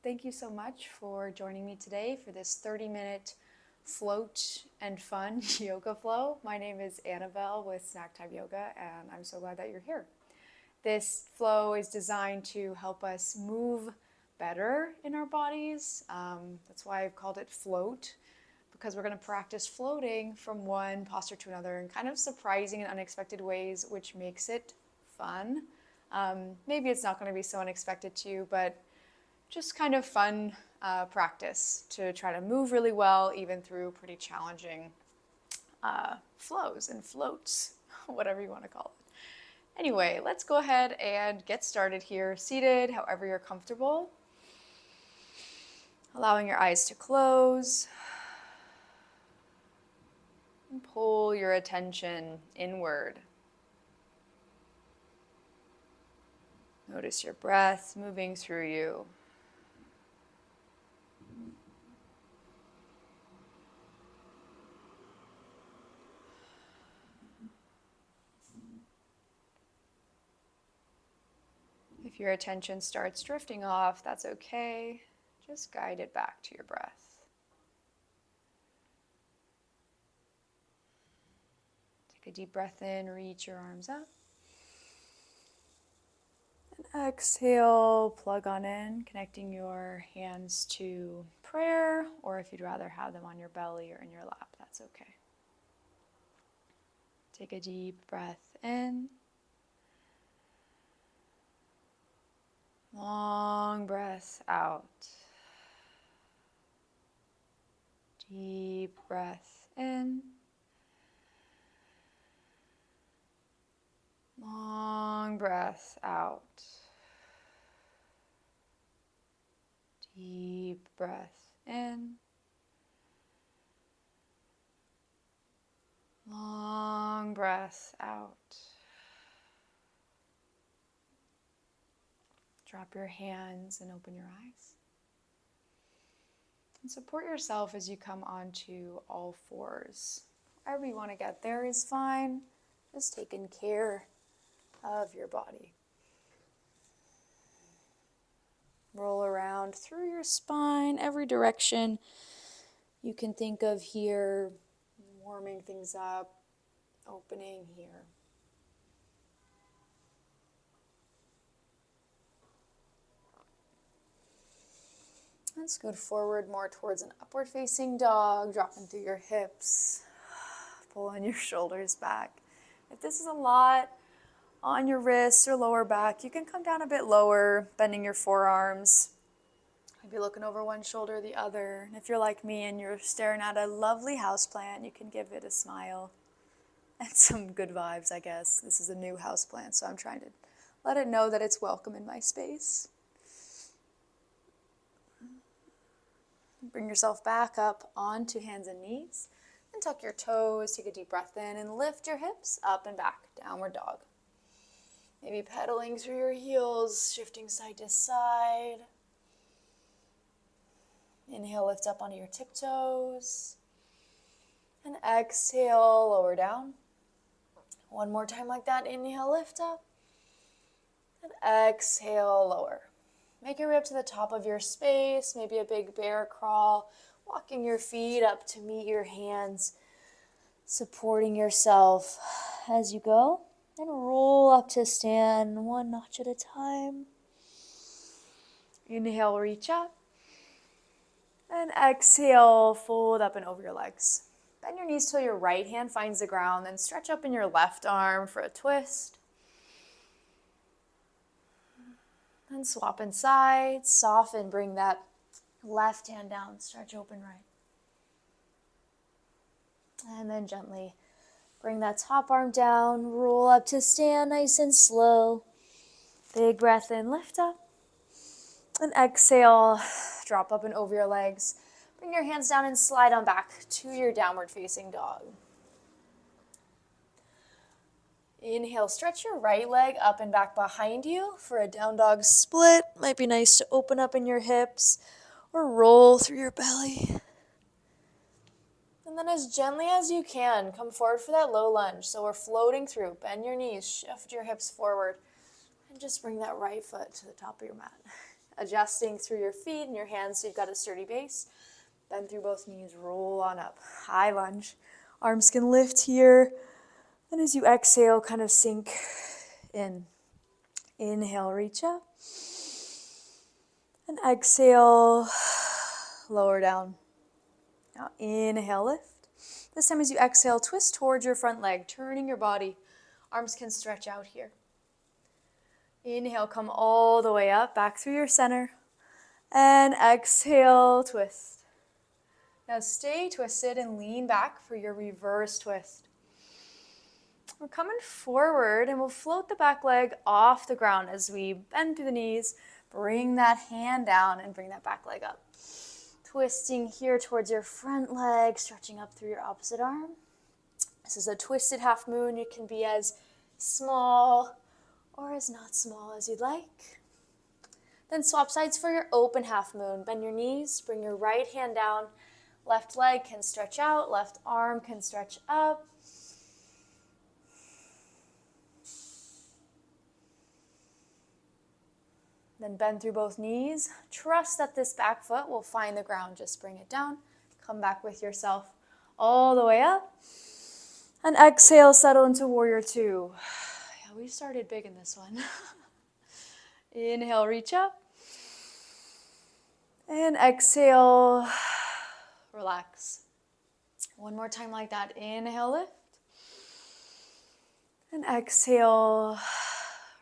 Thank you so much for joining me today for this 30-minute float and fun yoga flow. My name is Annabelle with Snacktime Yoga, and I'm so glad that you're here. This flow is designed to help us move better in our bodies. That's why I've called it float, because we're going to practice floating from one posture to another in kind of surprising and unexpected ways, which makes it fun. Maybe it's not going to be so unexpected to you, but just kind of fun practice to try to move really well, even through pretty challenging flows and floats, whatever you want to call it. Anyway, let's go ahead and get started here, seated, however you're comfortable. Allowing your eyes to close. And pull your attention inward. Notice your breath moving through you. If your attention starts drifting off, that's okay. Just guide it back to your breath. Take a deep breath in, reach your arms up. And exhale, plug on in, connecting your hands to prayer, or if you'd rather have them on your belly or in your lap, that's okay. Take a deep breath in. Long breath out. Deep breath in. Long breath out. Deep breath in. Long breath out. Drop your hands and open your eyes. And support yourself as you come onto all fours. Wherever you want to get there is fine. Just taking care of your body. Roll around through your spine, every direction you can think of here, warming things up, opening here. And scoot forward more towards an upward facing dog, dropping through your hips, pulling your shoulders back. If this is a lot on your wrists or lower back, you can come down a bit lower, bending your forearms. Maybe looking over one shoulder or the other. And if you're like me and you're staring at a lovely houseplant, you can give it a smile and some good vibes, I guess. This is a new houseplant, so I'm trying to let it know that it's welcome in my space. Bring yourself back up onto hands and knees. And tuck your toes, take a deep breath in, and lift your hips up and back, downward dog. Maybe pedaling through your heels, shifting side to side. Inhale, lift up onto your tiptoes. And exhale, lower down. One more time like that. Inhale, lift up. And exhale, lower. Make your way up to the top of your space, maybe a big bear crawl, walking your feet up to meet your hands, supporting yourself as you go. And roll up to stand one notch at a time. Inhale, reach up. And exhale, fold up and over your legs. Bend your knees till your right hand finds the ground, then stretch up in your left arm for a twist. And swap inside, soften, bring that left hand down, stretch open right. And then gently bring that top arm down, roll up to stand nice and slow. Big breath in, lift up. And exhale, drop up and over your legs. Bring your hands down and slide on back to your downward facing dog. Inhale, stretch your right leg up and back behind you for a down dog split. Might be nice to open up in your hips or roll through your belly. And then as gently as you can, come forward for that low lunge. So we're floating through. Bend your knees, shift your hips forward, and just bring that right foot to the top of your mat. adjusting through your feet and your hands so you've got a sturdy base. Bend through both knees, roll on up. High lunge. Arms can lift here. And as you exhale, kind of sink in. Inhale, reach up. And exhale, lower down. Now inhale, lift. This time as you exhale, twist towards your front leg, turning your body. Arms can stretch out here. Inhale, come all the way up, back through your center. And exhale, twist. Now stay twisted and lean back for your reverse twist. We're coming forward and we'll float the back leg off the ground as we bend through the knees. Bring that hand down and bring that back leg up. Twisting here towards your front leg, stretching up through your opposite arm. This is a twisted half moon. You can be as small or as not small as you'd like. Then swap sides for your open half moon. Bend your knees, bring your right hand down. Left leg can stretch out, left arm can stretch up. Then bend through both knees. Trust that this back foot will find the ground. Just bring it down. Come back with yourself all the way up. And exhale, settle into warrior two. Yeah, we started big in this one. Inhale, reach up. And exhale, relax. One more time like that. Inhale, lift. And exhale,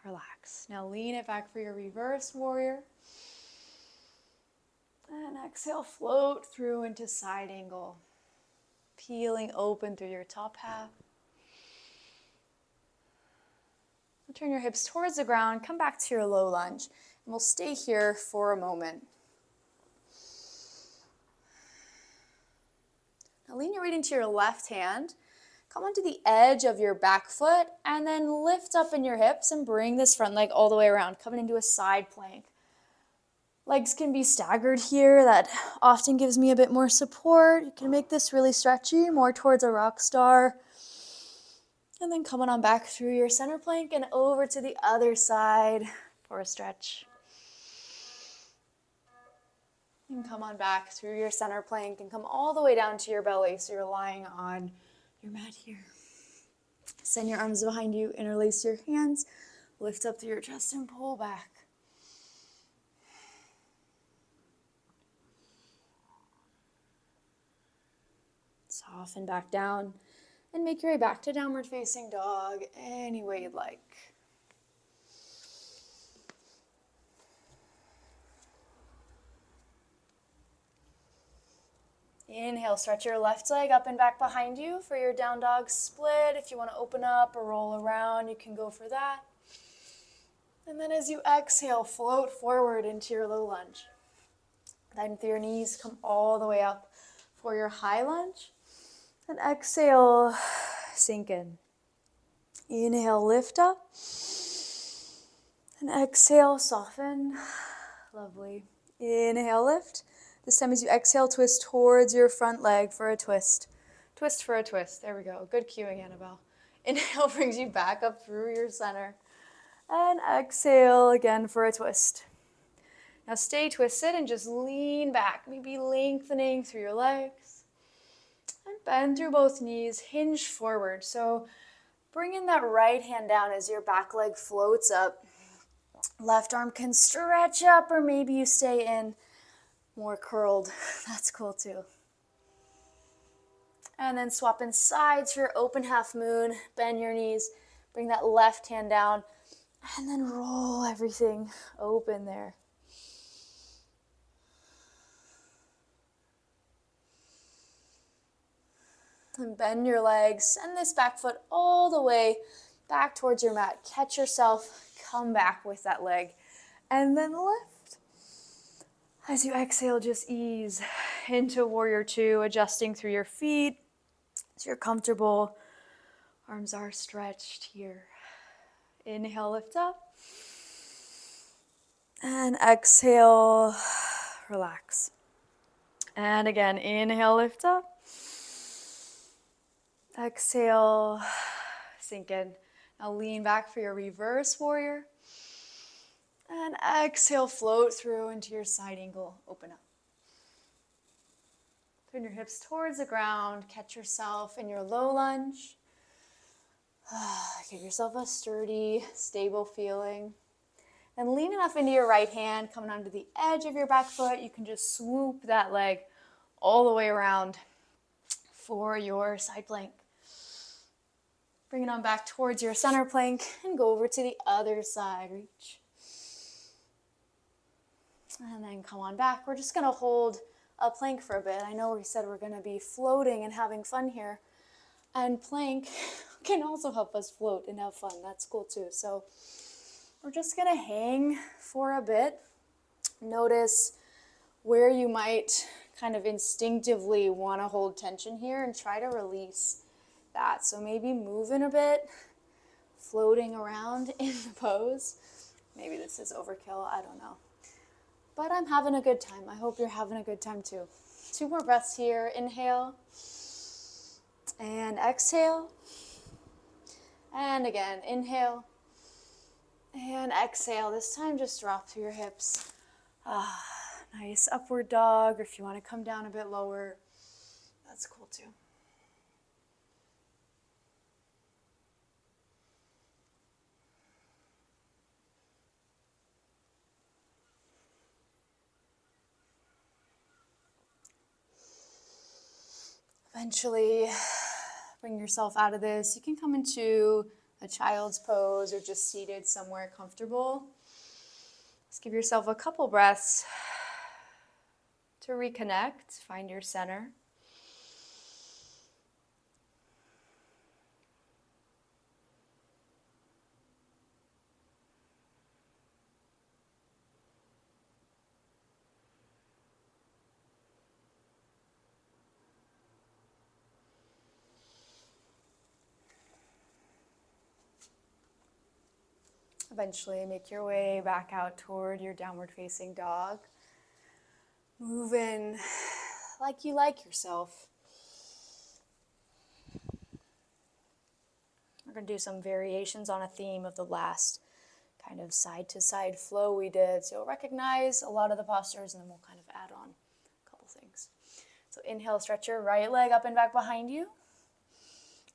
relax. Now lean it back for your reverse warrior. And exhale, float through into side angle. Peeling open through your top half. Turn your hips towards the ground. Come back to your low lunge. And we'll stay here for a moment. Now lean your weight into your left hand. Come onto the edge of your back foot and then lift up in your hips and bring this front leg all the way around, coming into a side plank. Legs can be staggered here. That often gives me a bit more support. You can make this really stretchy, more towards a rock star. And then coming on back through your center plank and over to the other side for a stretch. And come on back through your center plank and come all the way down to your belly so you're lying on your mat here. Send your arms behind you, interlace your hands, lift up through your chest and pull back. Soften back down and make your way back to downward facing dog any way you'd like. Inhale, stretch your left leg up and back behind you for your down dog split. If you want to open up or roll around, you can go for that. And then as you exhale, float forward into your low lunge. Then through your knees, come all the way up for your high lunge. And exhale, sink in. Inhale, lift up. And exhale, soften. Lovely. Inhale, lift. This time as you exhale, twist towards your front leg for a twist. Twist for a twist. There we go. Good cueing, Annabelle. Inhale brings you back up through your center. And exhale again for a twist. Now stay twisted and just lean back. Maybe lengthening through your legs. And bend through both knees. Hinge forward. So bring in that right hand down as your back leg floats up. Left arm can stretch up, or maybe you stay in more curled. That's cool too. And then swap in sides for your open half moon. Bend your knees. Bring that left hand down. And then roll everything open there. And bend your legs. Send this back foot all the way back towards your mat. Catch yourself. Come back with that leg. And then lift. As you exhale, just ease into warrior two, adjusting through your feet so you're comfortable. Arms are stretched here. Inhale, lift up. And exhale, relax. And again, inhale, lift up. Exhale, sink in. Now lean back for your reverse warrior. And exhale, float through into your side angle, open up. Turn your hips towards the ground, catch yourself in your low lunge. Give yourself a sturdy, stable feeling. And lean enough into your right hand, coming onto the edge of your back foot. You can just swoop that leg all the way around for your side plank. Bring it on back towards your center plank and go over to the other side. Reach. And then come on back. We're just going to hold a plank for a bit. I know we said we're going to be floating and having fun here. And plank can also help us float and have fun. That's cool too. So we're just going to hang for a bit. Notice where you might kind of instinctively want to hold tension here and try to release that. So maybe moving a bit, floating around in the pose. Maybe this is overkill, I don't know. But I'm having a good time. I hope you're having a good time too. 2 more breaths here. Inhale and exhale. And again, inhale and exhale. This time just drop through your hips. Nice upward dog, or if you want to come down a bit lower, that's cool too. Eventually, bring yourself out of this. You can come into a child's pose or just seated somewhere comfortable. Just give yourself a couple breaths to reconnect, find your center. Eventually make your way back out toward your downward facing dog. Moving like you like yourself. We're going to do some variations on a theme of the last kind of side to side flow we did. So you'll recognize a lot of the postures and then we'll kind of add on a couple things. So inhale, stretch your right leg up and back behind you.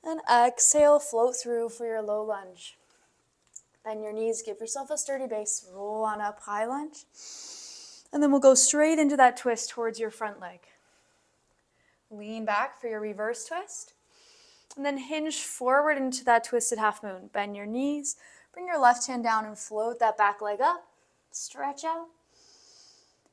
And exhale, float through for your low lunge. Bend your knees, give yourself a sturdy base, roll on up, high lunge. And then we'll go straight into that twist towards your front leg. Lean back for your reverse twist. And then hinge forward into that twisted half moon. Bend your knees, bring your left hand down and float that back leg up. Stretch out.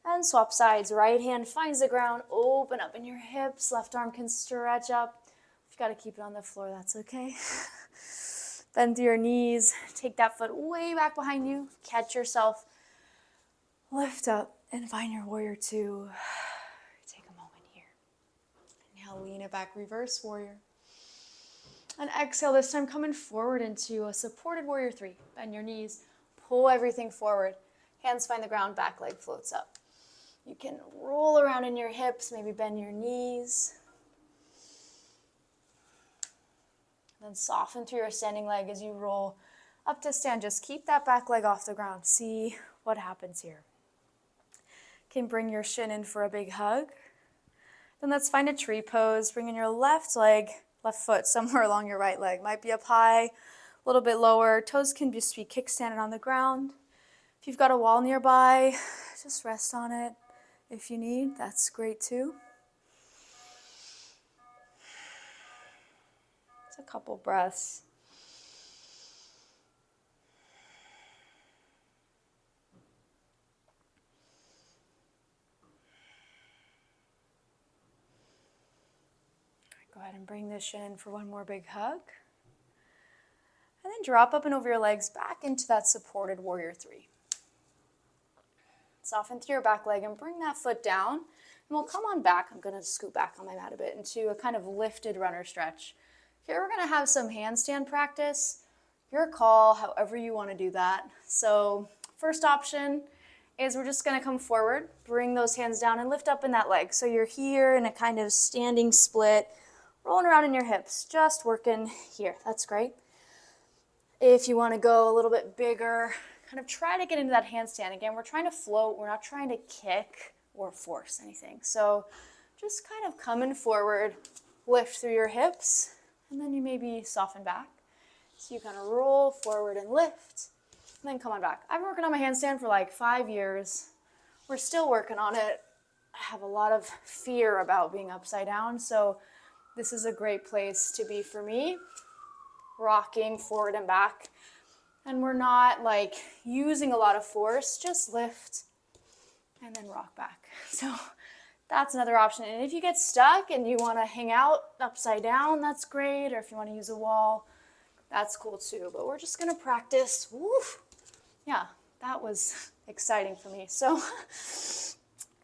And swap sides. Right hand finds the ground, open up in your hips. Left arm can stretch up. If you got to keep it on the floor, that's okay. Bend through your knees, take that foot way back behind you, catch yourself, lift up, and find your warrior 2. Take a moment here. Inhale, lean it back, reverse warrior. And exhale, this time coming forward into a supported warrior 3. Bend your knees, pull everything forward. Hands find the ground, back leg floats up. You can roll around in your hips, maybe bend your knees. Then soften through your standing leg as you roll up to stand. Just keep that back leg off the ground. See what happens here. Can bring your shin in for a big hug. Then let's find a tree pose. Bring in your left foot somewhere along your right leg. Might be up high, a little bit lower. Toes can just be kickstanding on the ground. If you've got a wall nearby, just rest on it. If you need, that's great too. A couple breaths. Go ahead and bring this shin in for one more big hug. And then drop up and over your legs back into that supported warrior 3. Soften through your back leg and bring that foot down. And we'll come on back. I'm going to scoot back on my mat a bit into a kind of lifted runner stretch. Here we're going to have some handstand practice. Your call, however you want to do that. So first option is we're just going to come forward, bring those hands down and lift up in that leg. So you're here in a kind of standing split, rolling around in your hips, just working here. That's great. If you want to go a little bit bigger, kind of try to get into that handstand. Again, we're trying to float. We're not trying to kick or force anything. So just kind of coming forward, lift through your hips, and then you maybe soften back. So you kind of roll forward and lift, and then come on back. I've been working on my handstand for like 5 years. We're still working on it. I have a lot of fear about being upside down, so this is a great place to be for me. Rocking forward and back. And we're not like using a lot of force, just lift and then rock back. So that's another option. And if you get stuck and you want to hang out upside down, that's great. Or if you want to use a wall, that's cool too. But we're just going to practice. Woof. Yeah, that was exciting for me. So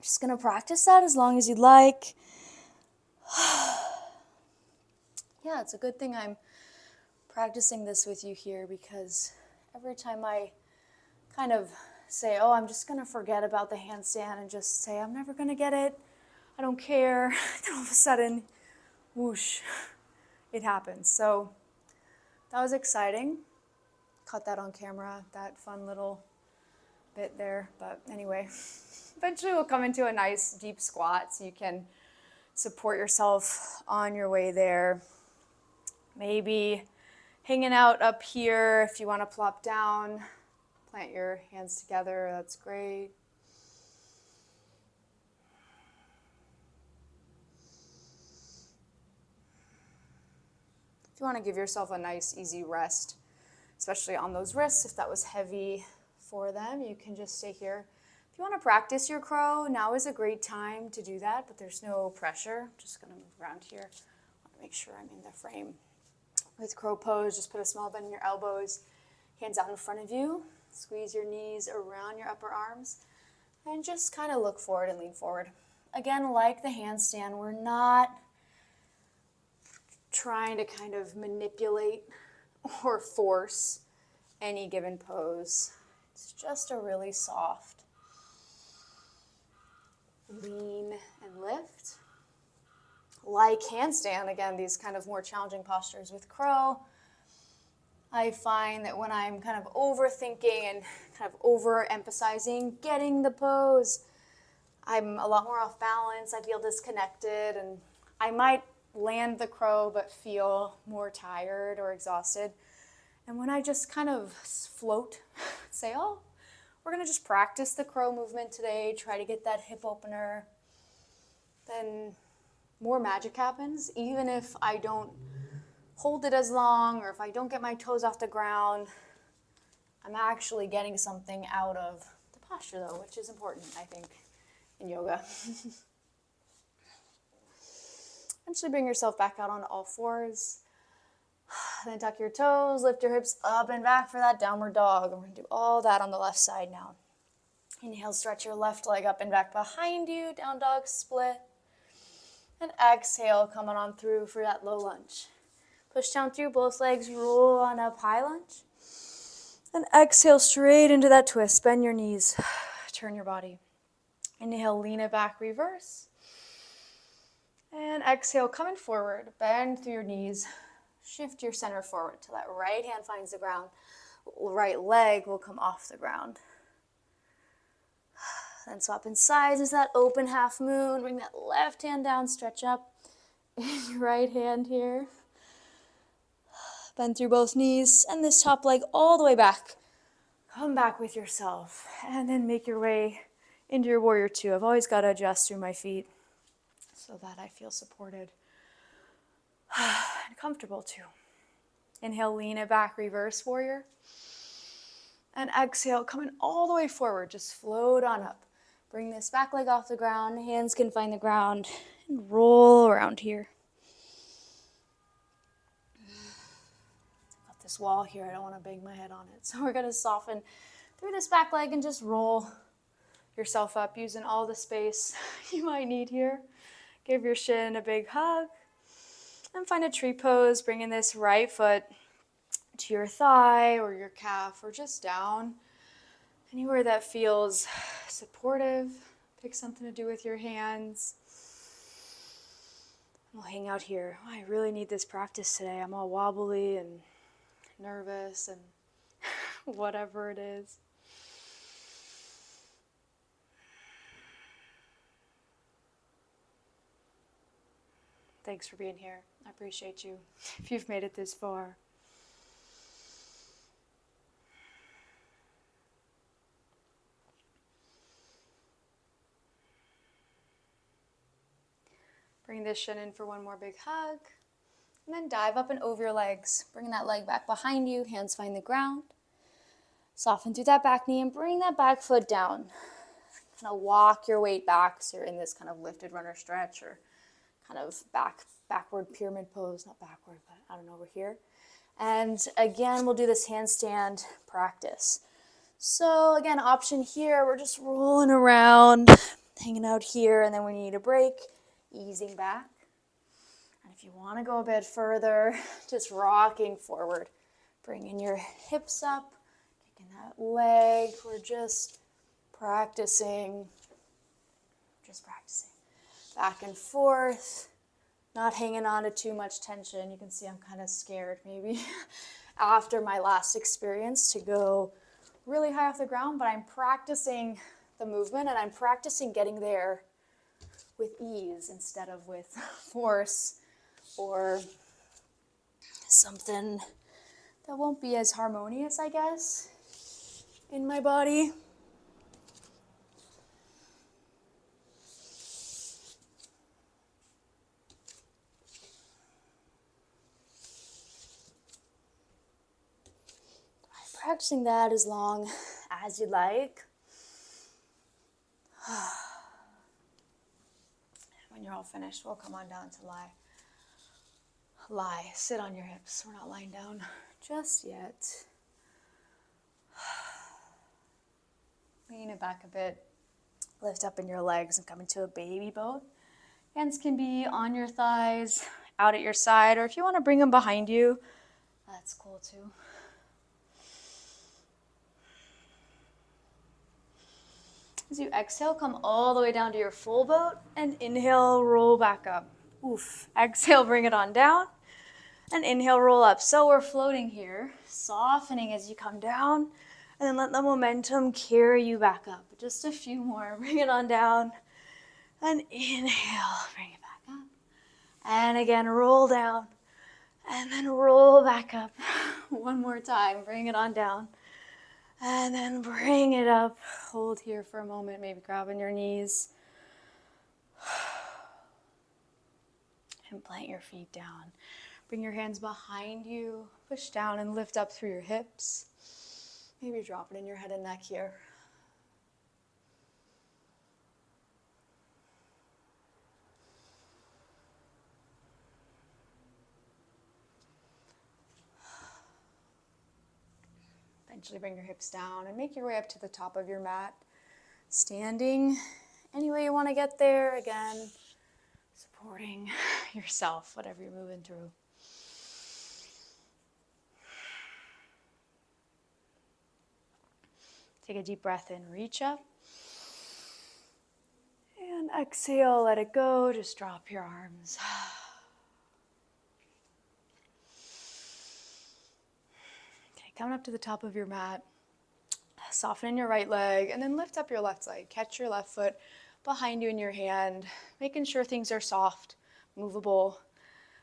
just going to practice that as long as you'd like. Yeah, it's a good thing I'm practicing this with you here, because every time I kind of say, oh, I'm just going to forget about the handstand and just say, I'm never going to get it, I don't care, then all of a sudden, whoosh, it happens. So that was exciting. Caught that on camera, that fun little bit there. But anyway, eventually we'll come into a nice deep squat so you can support yourself on your way there. Maybe hanging out up here. If you want to plop down, plant your hands together, that's great. If you want to give yourself a nice, easy rest, especially on those wrists, if that was heavy for them, you can just stay here. If you want to practice your crow, now is a great time to do that, but there's no pressure. I'm just going to move around here. I want to make sure I'm in the frame. With crow pose, just put a small bend in your elbows, hands out in front of you, squeeze your knees around your upper arms, and just kind of look forward and lean forward. Again, like the handstand, we're not trying to kind of manipulate or force any given pose. It's just a really soft lean and lift. Like handstand, again, these kind of more challenging postures with crow, I find that when I'm kind of overthinking and kind of overemphasizing getting the pose, I'm a lot more off balance, I feel disconnected, and I might land the crow but feel more tired or exhausted. And when I just kind of float, say, oh, we're going to just practice the crow movement today, try to get that hip opener, then more magic happens. Even if I don't hold it as long, or if I don't get my toes off the ground, I'm actually getting something out of the posture though, which is important, I think, in yoga. Eventually bring yourself back out onto all fours. Then tuck your toes, lift your hips up and back for that downward dog. And we're going to do all that on the left side now. Inhale, stretch your left leg up and back behind you, down dog split. And exhale, coming on through for that low lunge. Push down through both legs, roll on up, high lunge. And exhale straight into that twist. Bend your knees, turn your body. Inhale, lean it back, reverse. And exhale, coming forward, bend through your knees. Shift your center forward till that right hand finds the ground. Right leg will come off the ground. Then swap in sides into that open half moon. Bring that left hand down, stretch up in your right hand here. Bend through both knees, and this top leg all the way back. Come back with yourself, and then make your way into your warrior two. I've always got to adjust through my feet so that I feel supported and comfortable too. Inhale, lean it back, reverse warrior. And exhale, coming all the way forward, just float on up. Bring this back leg off the ground, hands can find the ground, and roll around here. Got this wall here, I don't want to bang my head on it. So we're going to soften through this back leg and just roll yourself up, using all the space you might need here. Give your shin a big hug. And find a tree pose, bringing this right foot to your thigh or your calf or just down. Anywhere that feels supportive. Pick something to do with your hands. We'll hang out here. Oh, I really need this practice today. I'm all wobbly and nervous and whatever it is. Thanks for being here. I appreciate you if you've made it this far. Bring this shin in for one more big hug. And then dive up and over your legs. Bring that leg back behind you. Hands find the ground. Soften through that back knee and bring that back foot down. Kind of walk your weight back so you're in this kind of lifted runner stretch or kind of backward pyramid pose. Not backward, but I don't know, over here. And again, we'll do this handstand practice. So again, option here, we're just rolling around, hanging out here, and then when you need a break, easing back. And if you want to go a bit further, just rocking forward. Bringing your hips up, kicking that leg. We're just practicing. Back and forth. Not hanging on to too much tension. You can see I'm kind of scared maybe after my last experience to go really high off the ground, but I'm practicing the movement and I'm practicing getting there with ease instead of with force or something that won't be as harmonious, I guess, in my body. Practicing that as long as you like. When you're all finished, we'll come on down to lie. Lie, sit on your hips. We're not lying down just yet. Lean it back a bit. Lift up in your legs and come into a baby boat. Hands can be on your thighs, out at your side, or if you want to bring them behind you, that's cool too. As you exhale, come all the way down to your full boat and inhale, roll back up. Oof. Exhale, bring it on down and inhale, roll up. So we're floating here, softening as you come down and then let the momentum carry you back up. Just a few more. Bring it on down and inhale, bring it back up. And again, roll down and then roll back up. One more time, bring it on down. And then bring it up. Hold here for a moment, maybe grabbing your knees. And plant your feet down. Bring your hands behind you. Push down and lift up through your hips. Maybe drop it in your head and neck here. Eventually bring your hips down and make your way up to the top of your mat. Standing any way you want to get there. Again, supporting yourself, whatever you're moving through. Take a deep breath in, reach up. And exhale, let it go. Just drop your arms. Coming up to the top of your mat, soften your right leg, and then lift up your left leg. Catch your left foot behind you in your hand, making sure things are soft, movable.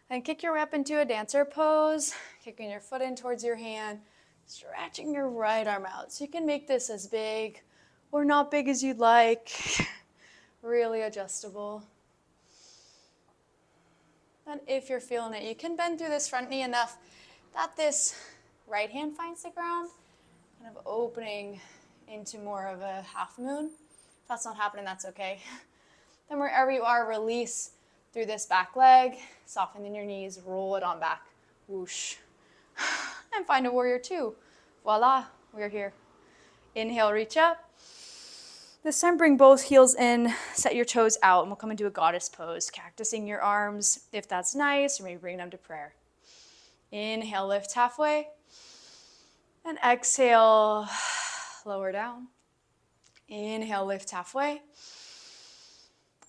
And kick your way up into a dancer pose, kicking your foot in towards your hand, stretching your right arm out. So you can make this as big or not big as you'd like, really adjustable. And if you're feeling it, you can bend through this front knee enough that this right hand finds the ground, kind of opening into more of a half moon. If that's not happening, that's okay. Then wherever you are, release through this back leg, soften in your knees, roll it on back, whoosh. And find a warrior two. Voila, we're here. Inhale, reach up. This time bring both heels in, set your toes out, and we'll come into a goddess pose, cactusing your arms if that's nice, or maybe bring them to prayer. Inhale, lift halfway. And exhale, lower down. Inhale, lift halfway.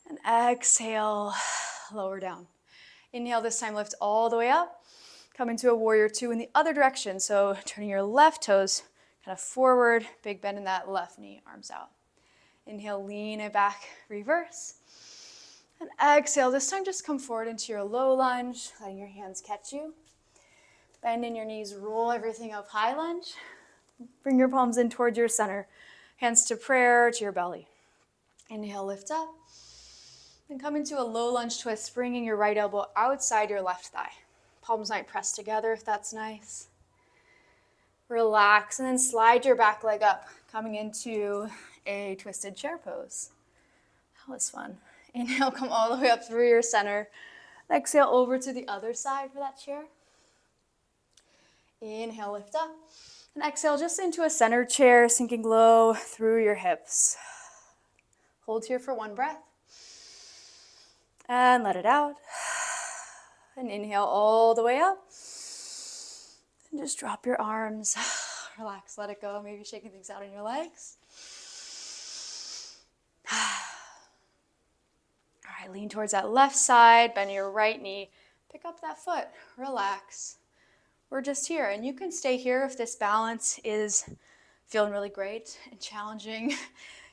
And exhale, lower down. Inhale, this time lift all the way up. Come into a warrior two in the other direction. So turning your left toes kind of forward, big bend in that left knee, arms out. Inhale, lean it back, reverse. And exhale, this time just come forward into your low lunge, letting your hands catch you. Bend in your knees, roll everything up, high lunge. Bring your palms in towards your center. Hands to prayer, to your belly. Inhale, lift up. Then come into a low lunge twist, bringing your right elbow outside your left thigh. Palms might press together if that's nice. Relax, and then slide your back leg up, coming into a twisted chair pose. That was fun. Inhale, come all the way up through your center. Exhale over to the other side for that chair. Inhale, lift up. And exhale just into a center chair, sinking low through your hips. Hold here for one breath. And let it out. And inhale all the way up. And just drop your arms. Relax, let it go. Maybe shaking things out in your legs. All right, lean towards that left side. Bend your right knee. Pick up that foot. Relax. We're just here. And you can stay here if this balance is feeling really great and challenging.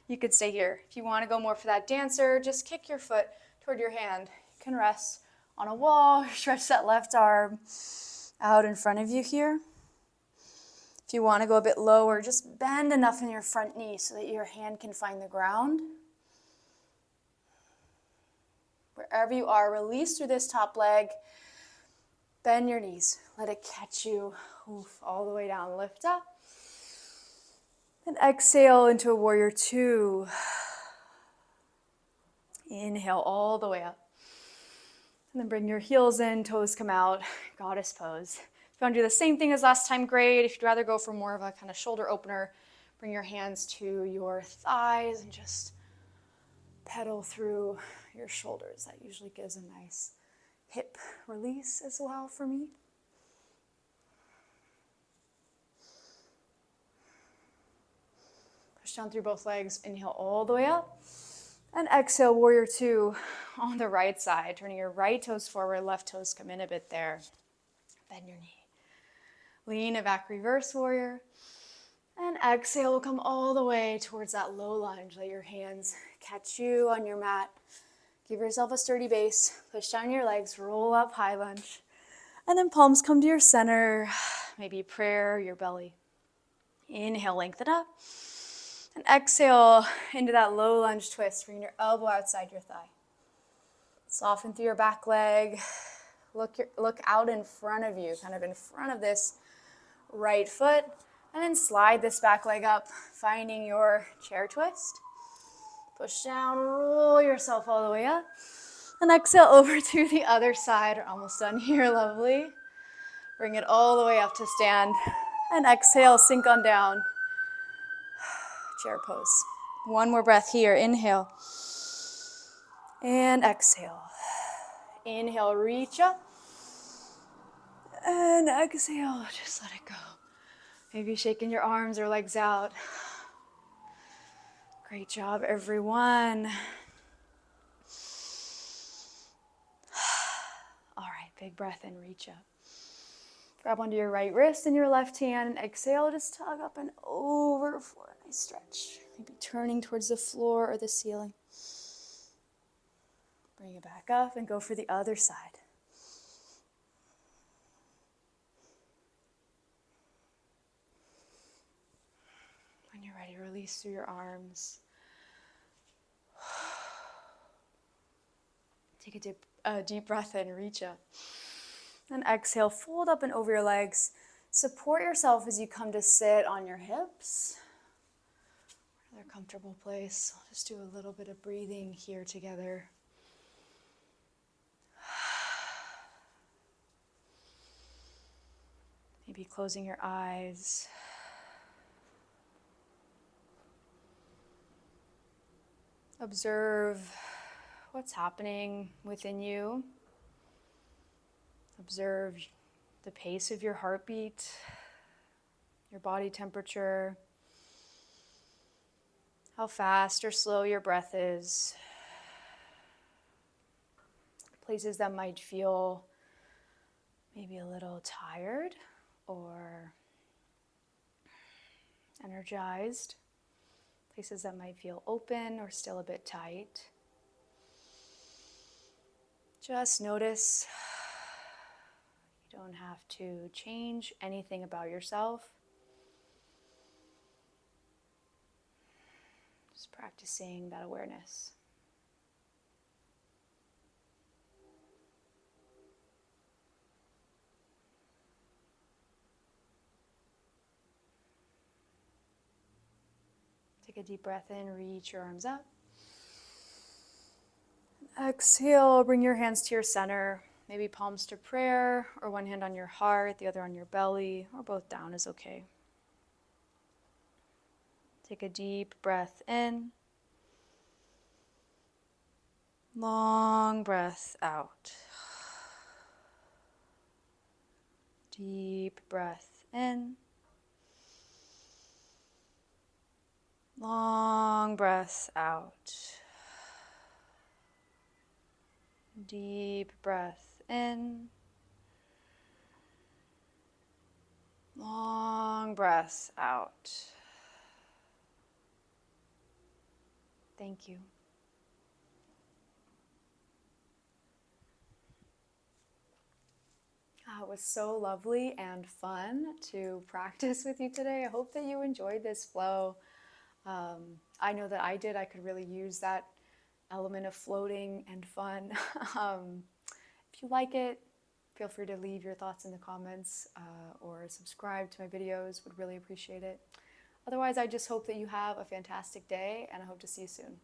You could stay here. If you want to go more for that dancer, just kick your foot toward your hand. You can rest on a wall, stretch that left arm out in front of you here. If you want to go a bit lower, just bend enough in your front knee so that your hand can find the ground. Wherever you are, release through this top leg. Bend your knees. Let it catch you. Oof, all the way down. Lift up. And exhale into a warrior two. Inhale all the way up. And then bring your heels in, toes come out, goddess pose. If you want to do the same thing as last time, great. If you'd rather go for more of a kind of shoulder opener, bring your hands to your thighs and just pedal through your shoulders. That usually gives a nice hip release as well for me. Push down through both legs. Inhale all the way up. And exhale, warrior two on the right side. Turning your right toes forward, left toes come in a bit there. Bend your knee. Lean it back, reverse warrior. And exhale, we'll come all the way towards that low lunge. Let your hands catch you on your mat. Give yourself a sturdy base. Push down your legs, roll up, high lunge. And then palms come to your center. Maybe prayer, your belly. Inhale, lengthen up. And exhale into that low lunge twist. Bring your elbow outside your thigh. Soften through your back leg. Look out in front of you, kind of in front of this right foot. And then slide this back leg up, finding your chair twist. Push down, roll yourself all the way up. And exhale over to the other side. We're almost done here, lovely. Bring it all the way up to stand. And exhale, sink on down. Chair pose. One more breath here. Inhale. And exhale. Inhale, reach up. And exhale, just let it go. Maybe shaking your arms or legs out. Great job, everyone. All right, big breath in, reach up. Grab onto your right wrist and your left hand and exhale, just tug up and over for a nice stretch. Maybe turning towards the floor or the ceiling. Bring it back up and go for the other side. When you're ready, release through your arms. Take a deep breath in, reach up. And exhale, fold up and over your legs. Support yourself as you come to sit on your hips. Another comfortable place. I'll just do a little bit of breathing here together. Maybe closing your eyes. Observe what's happening within you. Observe the pace of your heartbeat, your body temperature, how fast or slow your breath is. Places that might feel maybe a little tired or energized. Places that might feel open or still a bit tight. Just notice you don't have to change anything about yourself. Just practicing that awareness. Take a deep breath in, reach your arms up. Exhale, bring your hands to your center, maybe palms to prayer, or one hand on your heart, the other on your belly, or both down is okay. Take a deep breath in, long breath out. Deep breath in, long breath out. Deep breath in, long breath out. Thank you. It was so lovely and fun to practice with you today. I hope that you enjoyed this flow. I know that I did. I could really use that element of floating and fun. If you like it, feel free to leave your thoughts in the comments or subscribe to my videos. Would really appreciate it. Otherwise, I just hope that you have a fantastic day, and I hope to see you soon.